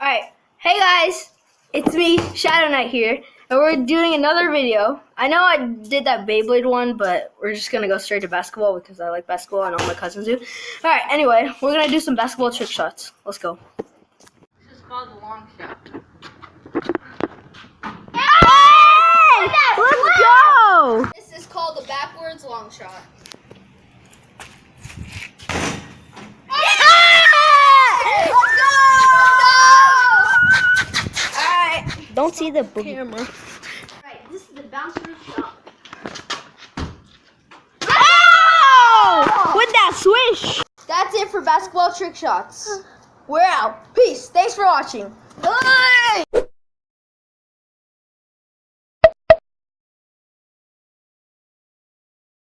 Alright, hey guys, it's me, Shadow Knight here, and we're doing another video. I know I did that Beyblade one, but we're just gonna go straight to basketball because I like basketball and all my cousins do. Alright, anyway, we're gonna do some basketball trick shots. Let's go. This is called the long shot. Hey! Let's go! This is called the backwards long shot. Don't see the camera. Alright, this is the bouncer shot. Oh! With that swish! That's it for basketball trick shots. We're out. Peace. Thanks for watching. Bye!